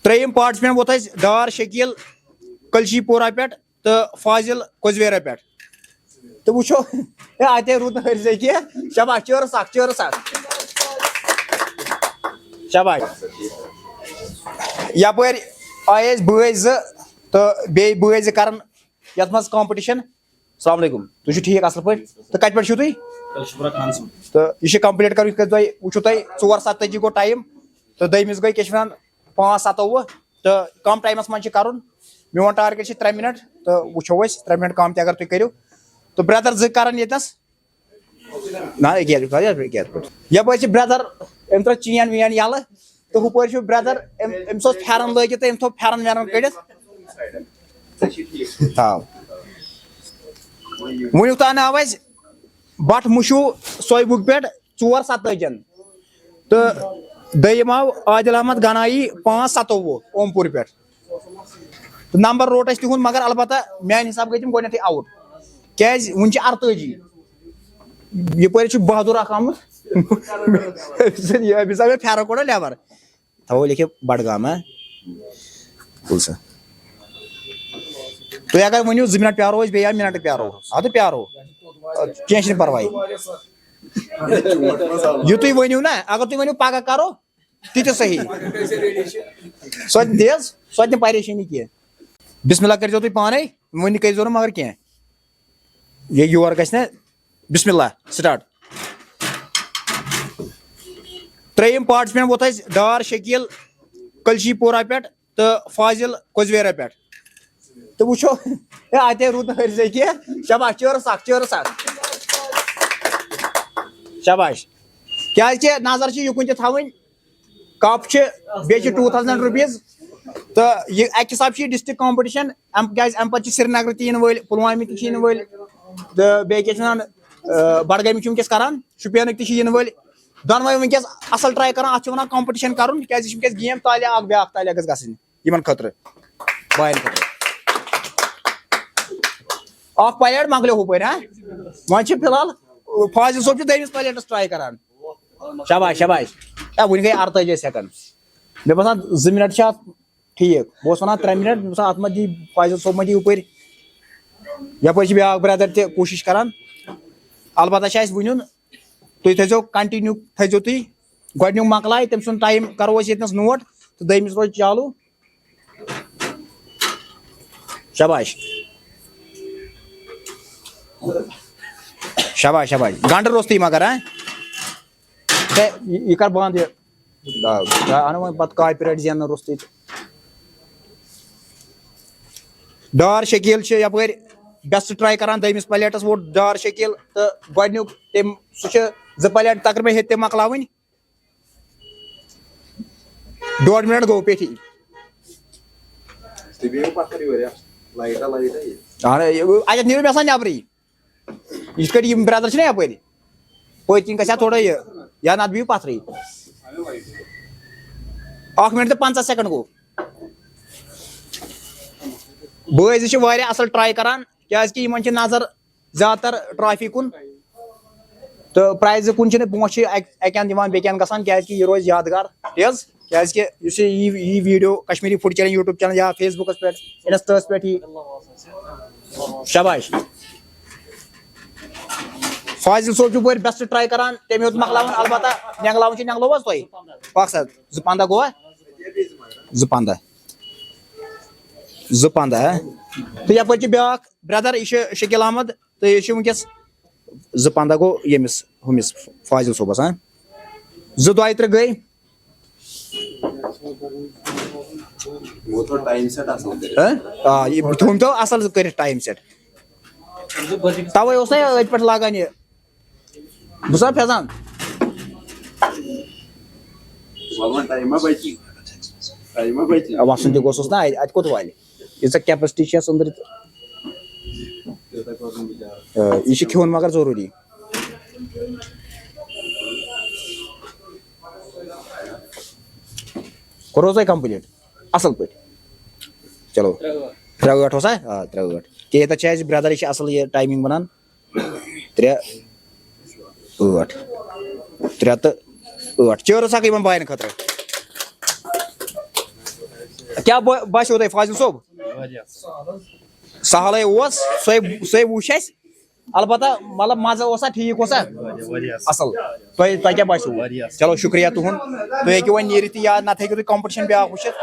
ترٛیٚیِم پارٹِسپینٹ ووت اَسہِ ڈار شکیٖل کلشی پورہ پٮ۪ٹھ تہٕ فاضل کوزویرا پٮ۪ٹھ تہٕ وٕچھو ہے اتے روٗد نہٕ ہرزے کینٛہہ شاباش چٲرٕس اکھ شاباش یپٲرۍ آیہِ اَسہِ بٲے زٕ تہٕ بیٚیہِ بٲے زٕ کران یتھ منٛز کمپٹِشن السلام علیکم تُہۍ چھِو ٹھیٖک اصل پٲٹھۍ تہٕ کتہِ پٮ۪ٹھ چھِو تُہۍ تہٕ یہِ چھِ کمپلیٖٹ کرُن یِتھ کٔنۍ تۄہہِ وٕچھو تۄہہِ 4:27 گوٚو ٹایم تہٕ دوٚیمِس گٔے کیٛاہ چھِ ونان 5:27 تہٕ کم ٹایمس منٛز چھِ کرُن میون ٹارگیٹ چھِ 3 منٹ تہٕ وٕچھو أسۍ 3 منٹ کم تہِ اگر تُہۍ کٔرِو تہٕ برٛدر زٕ کران ییٚتنس نہ یپٲرۍ چھِ برٛدر أمۍ ترٲو چین وین یلہٕ تہٕ ہُپٲرۍ چھُ برٛدر أمِس اوس پھیرن لٲگِتھ تہٕ أمۍ تھوٚو پھیرن ویرن کٔڑِتھ وُنیُک تام آو اَسہِ بٹ مشوٗ سویبُک پٮ۪ٹھ 4:27 تہٕ دوٚیِم آو عادل احمد گنایی 5:27 اوم پوٗرِ پٮ۪ٹھ تہٕ نمبر روٹ اَسہِ تِہُنٛد مگر البتہ میانہِ حسابہٕ گٔے تِم گۄڈنیتھٕے آوُٹ کیازِ وُنہِ چھِ 48 یپٲرۍ چھُ بہادُر اکھ آمُت أمِس آو مےٚ پھیرن کوڑا لیبر تھاوو لیکھِتھ بڈگام تُل سا تُہۍ اگر ؤنِو 2 منٹ پیارو أسۍ بیٚیہِ یا مِنٹ پیارو اَدٕ پیارو کینٛہہ چھُنہٕ پرواے یہِ تُہۍ ؤنِو نا اگر تُہۍ ؤنِو پگہہ کرو تہِ تہِ صحیح سۄ تہِ دِژ سۄ تہِ نہٕ پریشٲنی کینٛہہ بسم اللہ کٔرۍزیو تُہۍ پانے وُنہِ کٔرۍزیو نہٕ مگر کینٛہہ یہِ یور گژھِ نہ بسم اللہ سٹاٹ ترٛیٚیِم پارٹِسپینٹ ووت اَسہِ ڈار شکیٖل کلشی پورہ پٮ۪ٹھ تہٕ فاضل کوزویرا پٮ۪ٹھ تہٕ وٕچھو ہے اتے روٗد نہٕ ہرزے کینٛہہ شاباش چٲرٕس اکھ شاباش کیازِ نظر چھِ یُکُن تہِ تھاوٕنۍ کپ چھِ بیٚیہِ چھِ 2000 رۄپیٖز تہٕ یہِ اکہِ حساب چھِ یہِ ڈسٹرک کمپٹِشن کیازِ امہِ پتہٕ چھِ سرینگرٕ تہِ یِنہٕ وٲلۍ پُلوامہِ تہِ چھِ یِنہٕ وٲلۍ تہٕ بیٚیہِ کیٛاہ چھِ ونان بڈگامِکۍ چھِ وٕنکیٚس کران شُپینٕکۍ تہِ چھِ یِنہٕ وٲلۍ دۄنوے وٕنکیٚس اصل ٹراے کران اتھ چھِ ونان کمپٹِشن کرُن کیازِ یہِ چھِ وٕنکیٚس گیم تالیہ اکھ بیاکھ تالیہ گژھِ گژھٕنۍ یِمن خٲطرٕ باین خٲطرٕ اکھ پلیٹ مۄکلیو ہُپٲرۍ ہاں وۄنۍ چھِ فِلحال فاضل صٲب چھُ دوٚیمِس پلیٹس ٹراے کران شاباش شاباش ہے وُنہِ گٔے 48 سیکنڈ مےٚ باسان 2 منٹ چھِ اتھ ٹھیٖک بہٕ اوسُس ونان 3 منٹ مےٚ باسان اتھ منٛز دی فاضل صٲب ما دی ہُپٲرۍ یپٲرۍ چھِ بیاکھ برادر تہِ کوٗشش کران البتہ چھِ اَسہِ وُنیُن تُہۍ تھٲیزیو کنٹِنیو تھٲیزیو تُہۍ گۄڈٕنیُک مۄکلاے تٔمۍ سُنٛد ٹایم کرو أسۍ ییٚتنس نوٹ تہٕ دوٚیمِس روزِ چالوٗ شاباش شاباش شاباش گنڈٕ روٚستُے مگر ہاں یہِ کر بنٛد یہِ انو وۄنۍ پتہٕ کاپی رایٹ زینہٕ روٚستُے تہٕ ڈار شکیٖل چھِ یپٲرۍ بیسٹ ٹراے کران دوٚیمِس پلیٹس ووت ڈار شکیٖل تہٕ گۄڈٕنیُک تٔمۍ سُہ چھِ 2 پلیٹ تقریٖبن ہیٚتۍ تٔمۍ مۄکلاوٕنۍ 1.5 منٹ گوٚو پیٚٹھی اتٮ۪تھ نیٖرِو مےٚ باسان نٮ۪برٕے یِتھ کٲٹھۍ یِم برٛدر چھِنہ یپٲرۍ پٔتۍ کِنۍ گژھِ ہا تھوڑا یہِ یا نتہٕ بِہِو پتھرٕے 1 منٹ تہٕ 15 سیکنڈ گوٚو بٲے زٕ چھِ واریاہ اصل ٹراے کران کیازِ کہِ یِمن چھِ نظر زیادٕ تر ٹرافی کُن تہٕ پرایزٕ کُن چھِنہٕ پونٛسہٕ چھِ اکہِ انٛدٕ یِوان بیٚکہِ انٛدٕ گژھان کیازِ کہِ یہِ روزِ یادگار تی حظ کیازِ کہِ یُس یہِ video Kashmiri food channel YouTube channel یا فیس بُکس پٮ۪ٹھ انسٹاہس پٮ۪ٹھ یی شاباش فاضل صٲب چھُ ہُپٲرۍ بیسٹ ٹراے کران تٔمۍ ہیوٚت مۄکلاوُن البتہ نٮ۪نٛگلاوُن چھِ نٮ۪نٛگلوو حظ تۄہہِ پکھ سا 2:15 گوٚوا 2:15 تہٕ یپٲرۍ چھِ بیاکھ برٛدر یہِ چھُ شکیٖل احمد تہٕ یہِ چھُ وٕنکیٚس 2:15 گوٚو ییٚمِس ہُمِس فاضل صٲبس ہاں 2-2-3 گٔے آ یہِ تھوٚومو اصل کٔرِتھ ٹایم سیٹ توے اوس نا أتھۍ پٮ۪ٹھ لاگان یہِ بوٗزتھا فیضان وسُن تہِ گوٚژھُس نا اتہِ کوٚت والہِ ییٖژاہ کیپیسٹی چھِ یَس أنٛدرٕ تہٕ یہِ چھُ کھیوٚن مگر ضروٗری کوٚروٕ تۄہہِ کمپلیٖٹ اصل پٲٹھۍ چلو 3 ٲٹھ اوسا آ 3 ٲٹھ کہِ ییٚتٮ۪تھ چھِ اَسہِ برٛدر یہِ چھِ اصل یہِ ٹایمِنگ ونان 3 8 3 تہٕ 8 چٲرٕس اکھ یِمن باین خٲطرٕ کیا باسیو تۄہہِ فاضل صٲب سہلٕے اوس سۄے وٕچھ اَسہِ البتہ مطلب مزٕ اوسا ٹھیٖک اوسا اَصٕل تۄہہِ کیٛاہ باسیو چلو شُکریہ تُہُنٛد تُہۍ ہیٚکِو وۄنۍ نیٖرِتھ تہِ یا نتہٕ ہیٚکِو تُہۍ کمپِٹِشن بیٛاکھ وٕچھِتھ